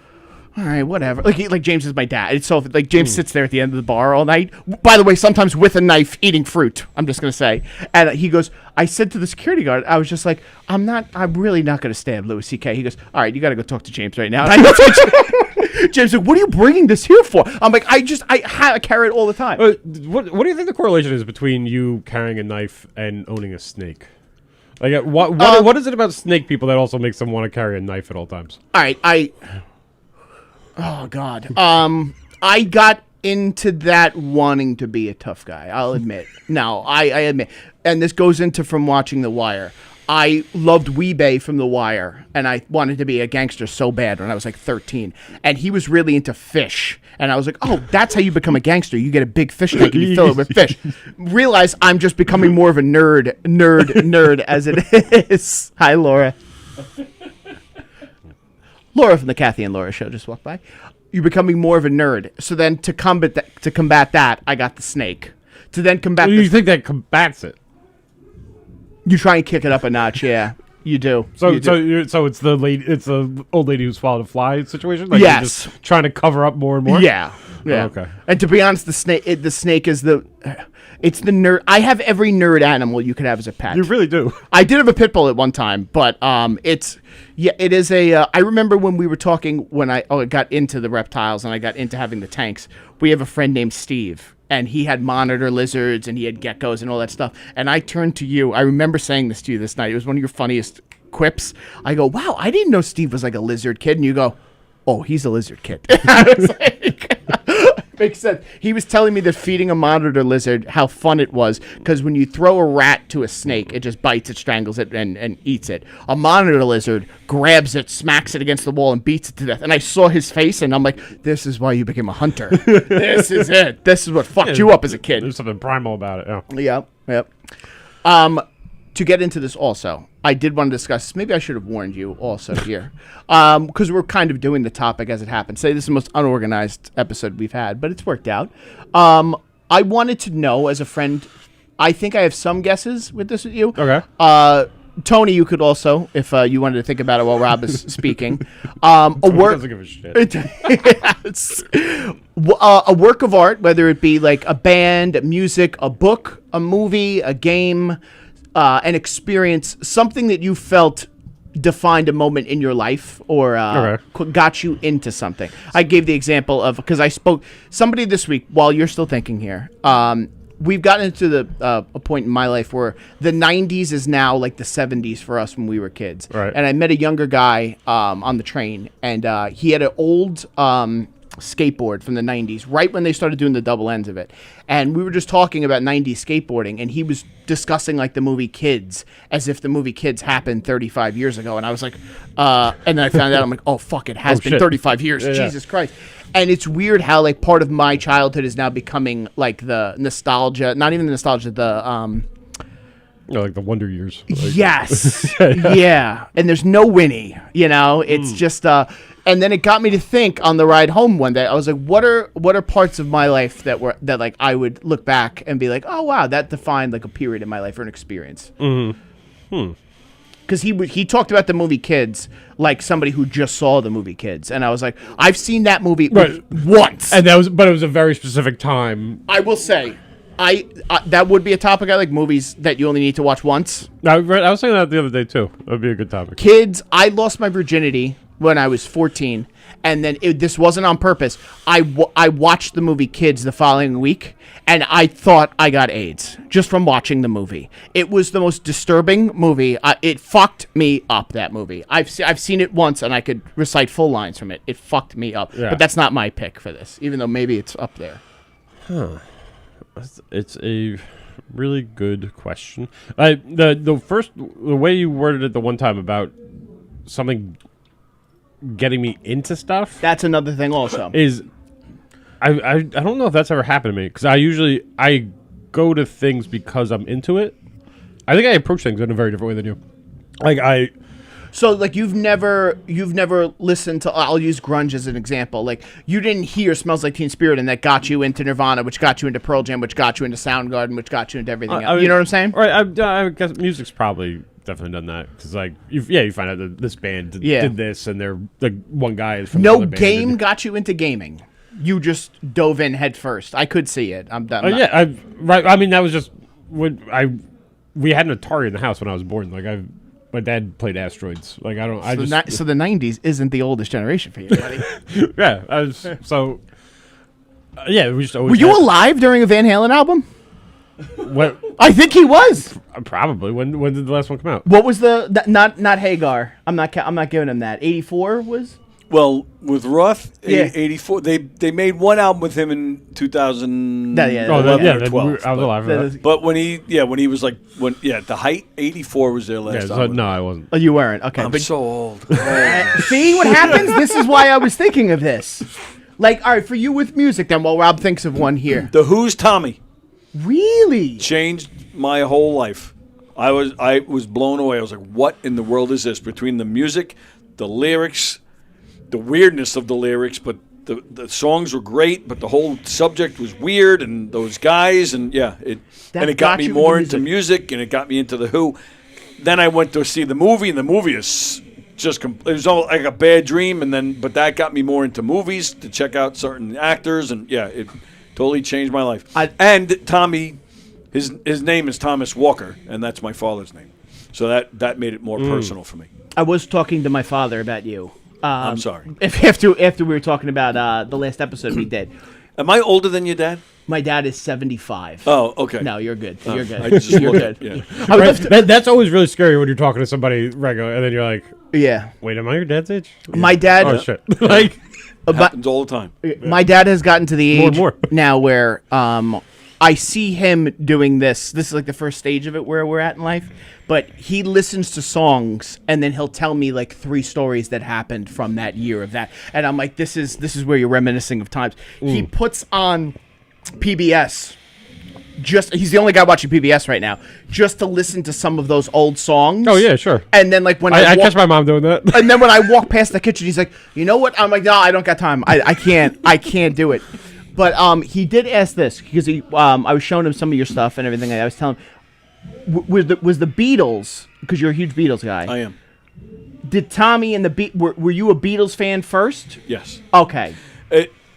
all right, whatever. Like James is my dad. It's so like James sits there at the end of the bar all night. By the way, sometimes with a knife eating fruit. I'm just gonna say. And he goes, I said to the security guard, I was just like, I'm really not gonna stab Louis CK. He goes, all right, you gotta go talk to James right now. And I know James like, what are you bringing this here for? I'm like, I carry it all the time. What do you think the correlation is between you carrying a knife and owning a snake? Like, what is it about snake people that also makes them want to carry a knife at all times? All right, oh God. I got into that wanting to be a tough guy. I'll admit. No, I admit. And this goes into from watching The Wire. I loved Weebay from The Wire, and I wanted to be a gangster so bad when I was like 13. And he was really into fish. And I was like, oh, that's how you become a gangster. You get a big fish tank and you fill it with fish. Realize I'm just becoming more of a nerd as it is. Hi, Laura. Laura from the Kathy and Laura show just walked by. You're becoming more of a nerd. So then to combat that, I got the snake. To then combat You think that combats it? you try and kick it up a notch, yeah. You do. So, You do. so it's the lady, it's the old lady who swallowed a fly situation. Like Yes. you're just trying to cover up more and more. Yeah. Yeah. Oh, okay. And to be honest, the snake is it's the nerd. I have every nerd animal you could have as a pet. You really do. I did have a pit bull at one time, but it is a. I remember when we were talking when I got into the reptiles and I got into having the tanks. We have a friend named Steve, and he had monitor lizards and he had geckos and all that stuff. And I turned to you. I remember saying this to you this night. It was one of your funniest quips. I go, "Wow, I didn't know Steve was like a lizard kid," and you go, "Oh, he's a lizard kid." I was like, makes sense. He was telling me that feeding a monitor lizard, how fun it was, because when you throw a rat to a snake, it just bites it, strangles it, and eats it. A monitor lizard grabs it, smacks it against the wall, and beats it to death. And I saw his face, and I'm like, this is why you became a hunter. This is it. This is what fucked you up as a kid. There's something primal about it. Yeah. Yep. To get into this also, I did want to discuss, maybe I should have warned you also here, because we're kind of doing the topic as it happened. Say this is the most unorganized episode we've had, but it's worked out. I wanted to know, as a friend, I think I have some guesses with this with you. Okay. Tony, you could also, if you wanted to think about it while Rob is speaking. Doesn't give a shit. Yes. A work of art, whether it be like a band, music, a book, a movie, a game, an experience, something that you felt defined a moment in your life or got you into something. I gave the example of, because I spoke, somebody this week, while you're still thinking here, we've gotten into a point in my life where the 90s is now like the 70s for us when we were kids. Right. And I met a younger guy on the train, and he had an old skateboard from the 90s, right when they started doing the double ends of it. And we were just talking about 90s skateboarding, and he was discussing like the movie Kids as if the movie Kids happened 35 years ago. And I was like, and then I found out, I'm like, oh, fuck, it has been shit. 35 years. Yeah. Jesus Christ. And it's weird how like part of my childhood is now becoming like the nostalgia, not even the nostalgia, the Like the Wonder Years. Like, yes. Yeah. And there's no Winnie, it's just and then it got me to think on the ride home one day. I was like, what are parts of my life that like I would look back and be like, oh wow, that defined like a period in my life or an experience. Because he talked about the movie Kids like somebody who just saw the movie Kids, and I was like, I've seen that movie once, and but it was a very specific time. I will say, that would be a topic I like, movies that you only need to watch once. I was saying that the other day too. That would be a good topic. Kids, I lost my virginity when I was 14, and then this wasn't on purpose. I watched the movie Kids the following week, and I thought I got AIDS just from watching the movie. It was the most disturbing movie. It fucked me up, that movie. I've seen it once, and I could recite full lines from it. It fucked me up. Yeah. But that's not my pick for this, even though maybe it's up there. It's a really good question. The way you worded it the one time about something getting me into stuff, That's another thing also. is I don't know if that's ever happened to me, because I go to things because I'm into it. I think I approach things in a very different way than you. So, like, you've never listened to, I'll use grunge as an example. Like, you didn't hear Smells Like Teen Spirit, and that got you into Nirvana, which got you into Pearl Jam, which got you into Soundgarden, which got you into everything else. You know what I'm saying? Right. I guess music's probably definitely done that, because like you find out that this band did this, and they're like one guy is from No another band, game got you into gaming. You just dove in head first. I could see it. I'm done. Right. I mean, that was just when we had an Atari in the house when I was born. Like my dad played Asteroids. Like I don't. So the '90s isn't the oldest generation for you, buddy. Yeah. I was so. Yeah, we just always. Were you alive during a Van Halen album? What? I think he was. Probably. When did the last one come out? What was not Hagar? I'm not giving him that. 84 was. Well, with Roth, Yeah. 84, they made one album with him in 2011 Yeah, or 12. I was alive for that. But when he was like, the height, 84 was their last album. No, I wasn't. Oh, you weren't. Okay. I'm so old. See what happens? This is why I was thinking of this. Like, all right, for you with music, then, while Rob thinks of one here. The Who's Tommy Really? changed my whole life. I was blown away. I was like, what in the world is this? Between the music, the lyrics, the weirdness of the lyrics, but the songs were great, but the whole subject was weird, and those guys, and it got me more into music, and it got me into the Who. Then I went to see the movie, and the movie is just it was all like a bad dream, but that got me more into movies to check out certain actors, and it totally changed my life. And Tommy, his name is Thomas Walker, and that's my father's name, so that made it more personal for me. I was talking to my father about you. I'm sorry. After we were talking about the last episode we did. Am I older than your dad? My dad is 75. Oh, okay. No, you're good. You're good. I just You're good. That's always really scary when you're talking to somebody regular, and then you're like, yeah. Wait, am I your dad's age? My dad. Oh shit! Like, happens all the time. My dad has gotten to the age more. now where I see him doing this. This is like the first stage of it where we're at in life. But he listens to songs, and then he'll tell me like 3 stories that happened from that year of that. And I'm like, this is where you're reminiscing of times. He puts on PBS. He's the only guy watching PBS right now, just to listen to some of those old songs. Oh yeah, sure. And then like when I catch my mom doing that. And then when I walk past the kitchen, he's like, you know what? I'm like, no, I don't got time. I can't do it. But he did ask this because I was showing him some of your stuff and everything. I was telling him, was the Beatles, because you're a huge Beatles guy. I am. Did Tommy and were you a Beatles fan first? Yes. Okay.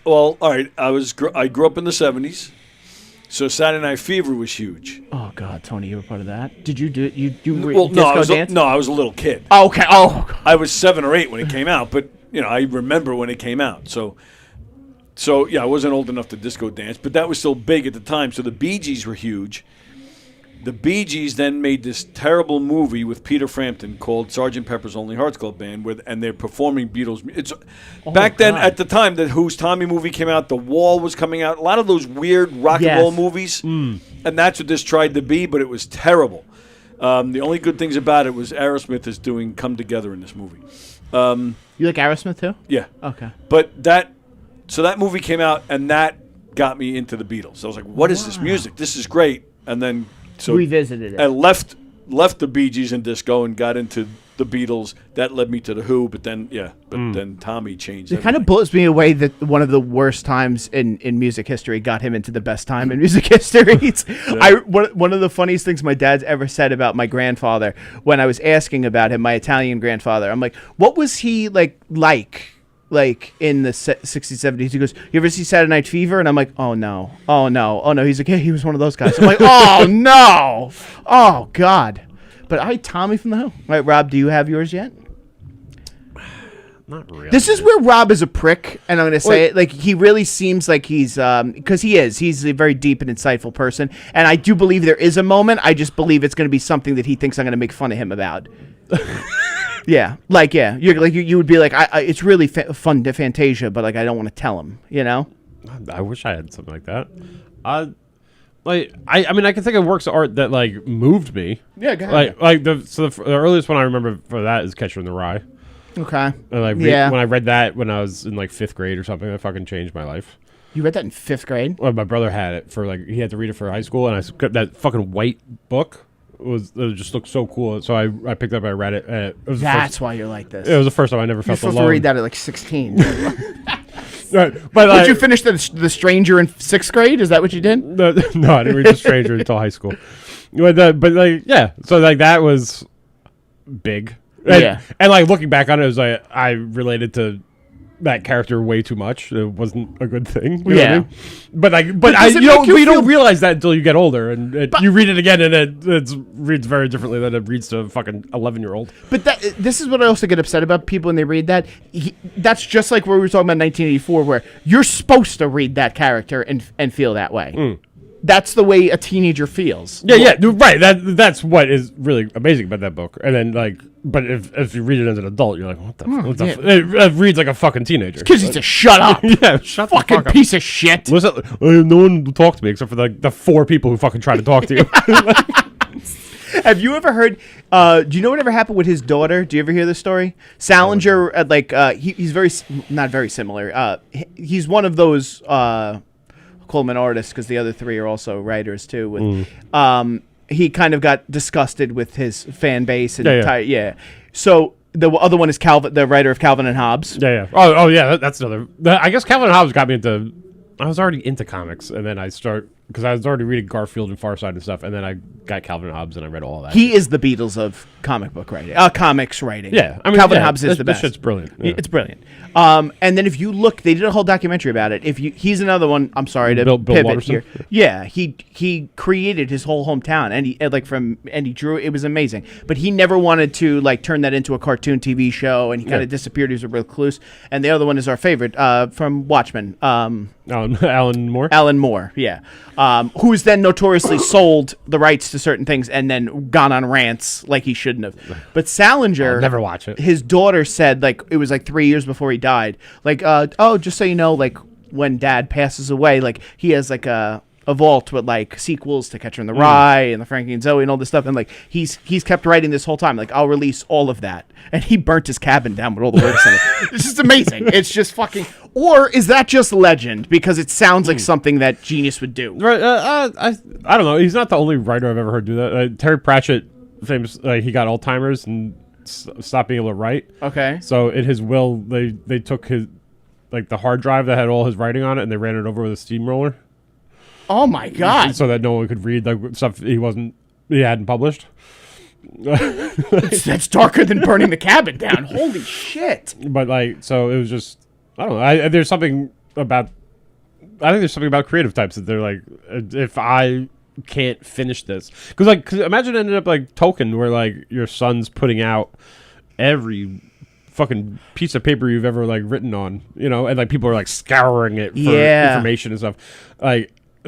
Well, all right. I grew up in the 70s, so Saturday Night Fever was huge. Oh God, Tony, you were part of that. Did you do dance? I was a little kid. Oh, okay. Oh, God. I was 7 or 8 when it came out, but I remember when it came out. So I wasn't old enough to disco dance, but that was still big at the time. So the Bee Gees were huge. The Bee Gees then made this terrible movie with Peter Frampton called Sgt. Pepper's Lonely Hearts Club Band, and they're performing Beatles. Back then, at the time that Who's Tommy movie came out, The Wall was coming out. A lot of those weird rock and roll movies, and that's what this tried to be, but it was terrible. The only good things about it was Aerosmith is doing Come Together in this movie. You like Aerosmith too? Yeah. Okay. But that movie came out, and that got me into the Beatles. So I was like, what is this music? This is great. And then revisited it. I left the Bee Gees and disco and got into the Beatles. That led me to the Who, but then then Tommy changed. It kind of blows me away that one of the worst times in music history got him into the best time in music history. One of the funniest things my dad's ever said about my grandfather, when I was asking about him, my Italian grandfather, I'm like, what was he like in the 60s, 70s? He goes, you ever see Saturday Night Fever? And I'm like, oh no. He's like, yeah, he was one of those guys. I'm like, oh no. Oh God. But all right, Tommy from the Who. All right, Rob, do you have yours yet? Not really. This is where Rob is a prick, and I'm going to say it. Like, he really seems like he's, because he is. He's a very deep and insightful person, and I do believe there is a moment. I just believe it's going to be something that he thinks I'm going to make fun of him about. Yeah, you would be like, it's really fun to Fantasia, but like I don't want to tell him, I wish I had something like that. I mean, I can think of works of art that like moved me. Yeah, go ahead. The earliest one I remember for that is Catcher in the Rye. Okay. And when I read that when I was in like 5th grade or something, that fucking changed my life. You read that in 5th grade? Well, my brother had it for he had to read it for high school, and that fucking white book. It just looked so cool, so I picked it up. I read it. That's why you're like this. It was the first time I never felt alone. You're supposed to read that at like 16. Right, but did you finish the Stranger in 6th grade? Is that what you did? No, I didn't read The Stranger until high school. So that was big. And like looking back on it, was like I related to that character way too much. It wasn't a good thing. You know what I mean? But you don't realize that until you get older, and you read it again, and it reads very differently than it reads to a fucking 11-year-old. But this is what I also get upset about people when they read that. That's just like where we were talking about 1984, where you're supposed to read that character and feel that way. That's the way a teenager feels. Yeah, right. That's what is really amazing about that book. And then but if you read it as an adult, you're like, what the? It reads like a fucking teenager. Kids need to shut up. Yeah, shut the fuck up. Fucking piece of shit. Listen, no one will talk to me except for the 4 people who fucking try to talk to you. Have you ever heard? Do you know whatever happened with his daughter? Do you ever hear this story? Salinger, he's not very similar. He's one of those. Call him an artist because the other 3 are also writers too. He kind of got disgusted with his fan base and So The other one is Calvin, the writer of Calvin and Hobbes. Yeah. Oh yeah. That's another. I guess Calvin and Hobbes got me into. I was already into comics, and then because I was already reading Garfield and Farside and stuff, and then I got Calvin and Hobbes, and I read all that. He is the Beatles of comic book writing, comics writing. Yeah, Calvin and Hobbes is the best. This shit's brilliant. Yeah. It's brilliant. And then if you look, they did a whole documentary about it. He's another one. I'm sorry to Bill pivot Watterson? here. Yeah, he created his whole hometown, and he drew. It was amazing. But he never wanted to turn that into a cartoon TV show, and he kind of disappeared. He was a recluse. And the other one is our favorite from Watchmen. Alan Moore. Alan Moore, yeah, who's then notoriously sold the rights to certain things and then gone on rants like he shouldn't have. But Salinger, I'll never watch it. His daughter said it was 3 years before he died. Just so you know, when Dad passes away, he has a vault with sequels to Catcher in the Rye and the Frankie and Zoe and all this stuff, and he's kept writing this whole time. I'll release all of that, and he burnt his cabin down with all the works in it. It's just amazing. It's just fucking. Or is that just legend? Because it sounds like something that genius would do. Right. I don't know. He's not the only writer I've ever heard do that. Terry Pratchett, famous. He got Alzheimer's and stopped being able to write. Okay. So in his will, they took his the hard drive that had all his writing on it, and they ran it over with a steamroller. Oh my God! So that no one could read stuff he hadn't published. That's darker than burning the cabin down. Holy shit! But so it was just I don't know. There's something about. I think there's something about creative types that they're if I can't finish this, because imagine ending up like Tolkien, where your son's putting out every fucking piece of paper you've ever written on, and people are scouring it for information and stuff,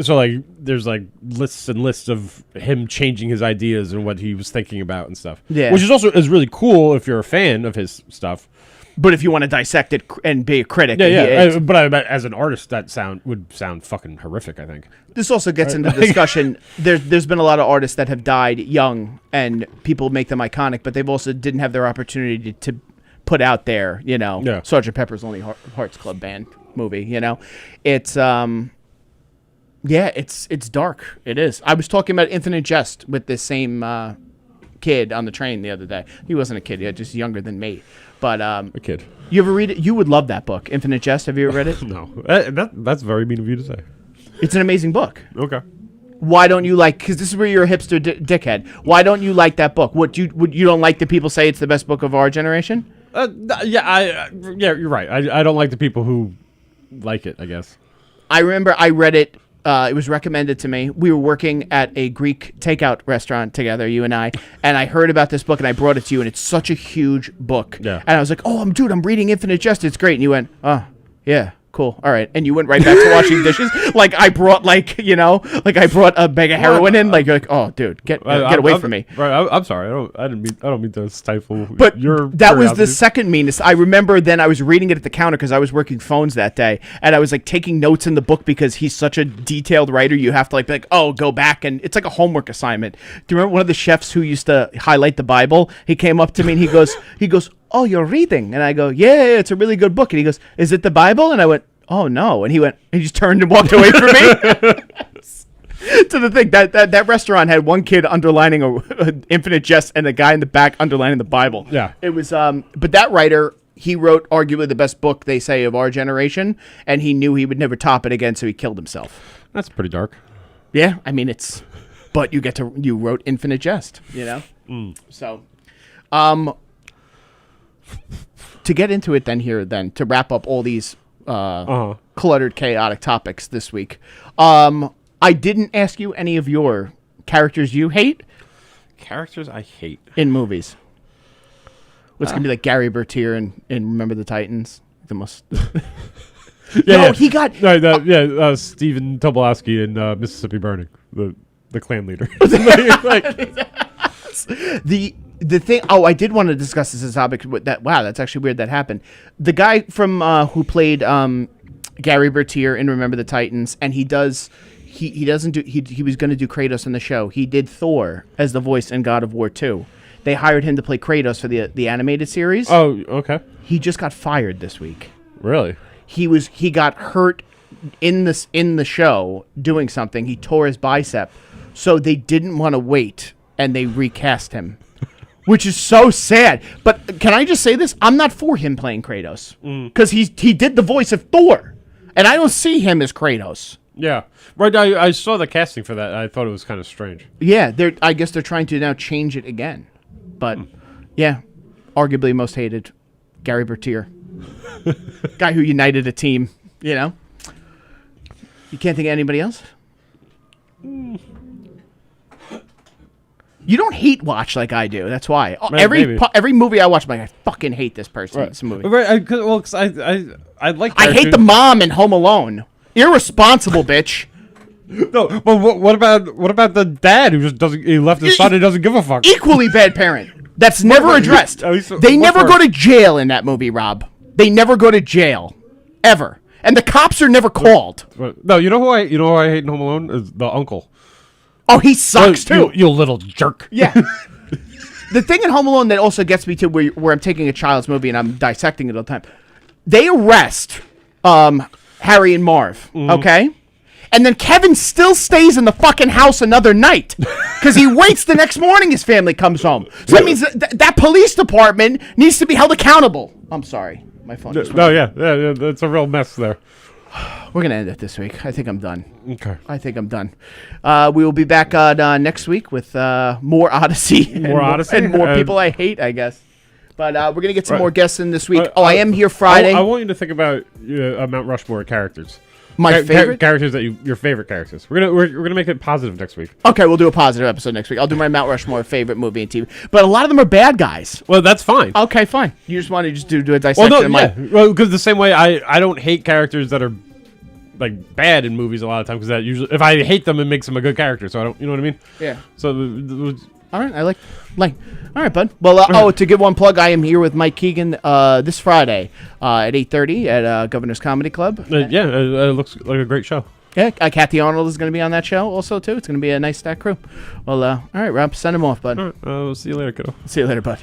So there's lists and lists of him changing his ideas and what he was thinking about and stuff. Yeah. Which is really cool if you're a fan of his stuff. But if you want to dissect it and be a critic, But I bet as an artist that would sound fucking horrific, I think. This also gets into discussion. There's been a lot of artists that have died young, and people make them iconic, but they've also didn't have their opportunity to put out their, Sgt. Pepper's Lonely Hearts Club Band movie. It's it's dark. It is. I was talking about Infinite Jest with this same kid on the train the other day. He wasn't a kid; he was just younger than me. But a kid. You ever read it? You would love that book, Infinite Jest. Have you ever read it? No. That's very mean of you to say. It's an amazing book. Okay. Why don't you because this is where you're a hipster dickhead. Why don't you like that book? You don't like that people say it's the best book of our generation? Yeah, you're right. I don't like the people who like it, I guess. I remember I read it. It was recommended to me. We were working at a Greek takeout restaurant together, you and I heard about this book, and I brought it to you, and it's such a huge book. Yeah. And I was like, I'm reading Infinite Jest. It's great. And you went, oh, yeah. Cool. All right. And you went right back to washing dishes. I brought I brought a bag of heroin in. You're like, oh, dude, get away from me. Right. I'm sorry. I don't mean to stifle. But your that was the second meanest. I remember then I was reading it at the counter because I was working phones that day, and I was taking notes in the book because he's such a detailed writer. You have to be go back, and it's like a homework assignment. Do you remember one of the chefs who used to highlight the Bible? He came up to me and he goes, oh, you're reading? And I go, yeah, it's a really good book. And he goes, is it the Bible? And I went, oh no. And he just turned and walked away from me. To the thing that restaurant had one kid underlining a Infinite Jest and a guy in the back underlining the Bible. Yeah. It was but that writer, he wrote arguably the best book, they say, of our generation, and he knew he would never top it again, so he killed himself. That's pretty dark. Yeah, I mean but you wrote Infinite Jest, So to get into it to wrap up all these cluttered, chaotic topics this week. I didn't ask you any of your characters you hate. Characters I hate in movies. What's gonna be like Gary Bertier in Remember the Titans? The most. He got. Stephen Tobolowsky in Mississippi Burning, the Klan leader. The thing. Oh, I did want to discuss this topic. Wow, that's actually weird that happened. The guy from who played Gary Bertier in Remember the Titans, and he was going to do Kratos in the show. He did Thor as the voice in God of War 2. They hired him to play Kratos for the animated series. Oh, okay. He just got fired this week. Really? He got hurt in the show doing something. He tore his bicep, so they didn't want to wait, and they recast him. which is so sad. But can I just say this? I'm not for him playing Kratos because he did the voice of Thor, and I don't see him as Kratos. Yeah, right. I saw the casting for that. I thought it was kind of strange. Yeah, I guess they're trying to now change it again. But yeah, arguably most hated, Gary Bertier, guy who united a team. You know, you can't think of anybody else. You don't hate watch like I do. That's why Maybe. every movie I watch, I'm like, I fucking hate this person. In this movie. Right. Cause I like. I hate the mom in Home Alone. Irresponsible bitch. No, but what about the dad who just doesn't? He left his son and doesn't give a fuck. Equally bad parent. That's never addressed. They never go to jail in that movie, Rob. They never go to jail, ever. And the cops are never called. No, you know who I hate in Home Alone is the uncle. Oh, he sucks too. You little jerk. Yeah. The thing in Home Alone that also gets me to where I'm taking a child's movie and I'm dissecting it all the time. They arrest Harry and Marv, okay? And then Kevin still stays in the fucking house another night because he waits the next morning his family comes home. So that means that police department needs to be held accountable. I'm sorry. My phone just No, yeah, it's a real mess there. We're going to end it this week. I think I'm done. Okay. I think I'm done. We will be back next week with more Odyssey. And more people I hate, I guess. But we're going to get some more guests in this week. I am here Friday. I want you to think about Mount Rushmore characters. My favorite? Characters that your favorite characters. We're gonna make it positive next week. Okay, we'll do a positive episode next week. I'll do my Mount Rushmore favorite movie and TV. But a lot of them are bad guys. Well, that's fine. Okay, fine. You just want to do a dissection because the same way I don't hate characters that are like bad in movies a lot of times because that usually if I hate them it makes them a good character. So I don't, you know what I mean? Yeah. So all right, I like. All right, bud. Well, to give one plug, I am here with Mike Keegan this Friday at 8:30 at Governor's Comedy Club. It looks like a great show. Yeah, Kathy Arnold is going to be on that show also too. It's going to be a nice stack crew. Well, all right, Rob, send him off, bud. All right, we'll see you later, kiddo. See you later, bud.